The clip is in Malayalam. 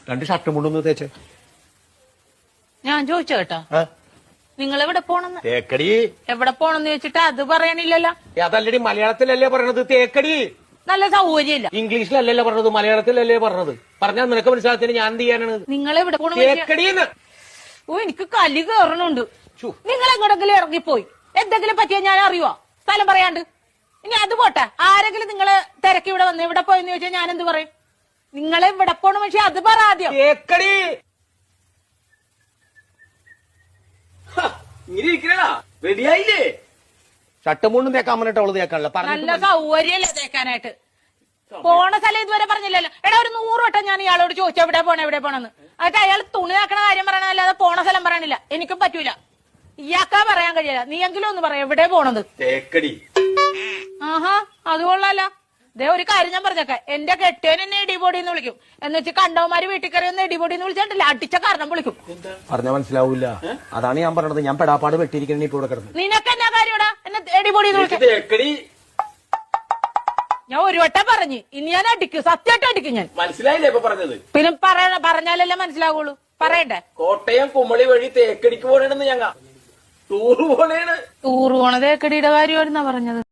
2 ഷർട്ടും മുണ്ടൊന്ന് തേച്ചേ. ഞാൻ ചോദിച്ചോ കേട്ടോ, നിങ്ങൾ എവിടെ പോണെന്ന്? തേക്കടി. എവിടെ പോണെന്ന് ചോദിച്ചിട്ട് അത് പറയണില്ലല്ലോ. അതല്ലടി മലയാളത്തിലല്ലേ പറഞ്ഞത് തേക്കടി. നല്ല സൗകര്യമില്ല. ഇംഗ്ലീഷിലല്ലല്ലോ പറഞ്ഞത്, മലയാളത്തിലല്ലേ പറഞ്ഞത്. പറഞ്ഞാൽ നിനക്ക് മനസ്സിലാത്തിന് ഞാൻ എന്ത് ചെയ്യാനാണ്? നിങ്ങൾ എവിടെ പോണ? തേക്കടിന്ന്. ഓ എനിക്ക് കലി കയറണുണ്ട്. നിങ്ങൾ എങ്ങോട്ടെങ്കിലും ഇറങ്ങിപ്പോയി എന്തെങ്കിലും പറ്റിയാ ഞാൻ അറിയുവോ? സ്ഥലം പറയാണ്ട്. ഇനി അത് പോട്ടെ, ആരെങ്കിലും നിങ്ങളെ തിരക്കി ഇവിടെ വന്ന് ഇവിടെ പോയെന്ന് ചോദിച്ചാൽ ഞാൻ എന്ത് പറയും? നിങ്ങളെ ഇവിടെ പോണ പക്ഷെ അത് പറ ആദ്യം. തേക്കടി. റെഡിയായില്ലേ? ഷർട്ടും മുണ്ടും തേക്കാൻ പറഞ്ഞിട്ട് അവള് തേക്കാനല്ല നല്ല സൗകര്യല്ലേ തേക്കാനായിട്ട്. പോണ സ്ഥലം ഇതുവരെ പറഞ്ഞില്ലല്ലോ. എടാ ഒരു 100 വട്ടം ഞാൻ ഇയാളോട് ചോദിച്ചു എവിടെ പോണെന്ന്. എന്നിട്ട് അയാൾ തുണി ആക്കണ കാര്യം പറയണല്ലാതെ പോണ സ്ഥലം പറയണില്ല. എനിക്കും പറ്റൂല, ഇയാൾക്കാ പറയാൻ കഴിയില്ല. നീ എങ്കിലും ഒന്ന് പറയാം എവിടെ പോണത്? തേക്കടി. ആഹാ അത് കൊള്ളാല. ദേ ഒരു കാര്യം ഞാൻ പറഞ്ഞേക്കെ, എന്റെ കെട്ടിയൻ എന്നെ ഇടിപൊടി എന്ന് വിളിക്കും. എന്ന് വെച്ച് കണ്ടവന്മാര് വീട്ടിൽ കയറി ഒന്ന് ഇടിപൊടി എന്ന് വിളിച്ചിട്ടില്ല, അടിച്ച കാരണം വിളിക്കും. പറഞ്ഞാ മനസ്സിലാവൂല, അതാണ് ഞാൻ പറഞ്ഞത്. ഞാൻ പെടാപ്പാട് വെട്ടിയിരിക്കണ ഇപ്പൊ ഇവിടെ കിടന്നു. നിനക്ക് എന്നാ കാര്യടാ എന്നെ ഇടിപൊടി എന്ന് വിളിക്കും? തേക്കടി. ഞാൻ ഒരു വട്ടം പറഞ്ഞു, ഇനി ഞാൻ അടിക്കും, സത്യമായിട്ട് അടിക്കും ഞാൻ. മനസ്സിലായില്ലേ ഇപ്പൊ പറഞ്ഞത്? പിന്നെ പറഞ്ഞാലല്ലേ മനസ്സിലാവുള്ളൂ, പറയണ്ടേ? കോട്ടയം കുമളി വഴി തേക്കടിക്ക് പോണെന്ന് ഞങ്ങ ടൂറ് പോണേണ്. ടൂറ് പോണത് തേക്കടിയുടെ കാര്യമായിരുന്നാ പറഞ്ഞത്.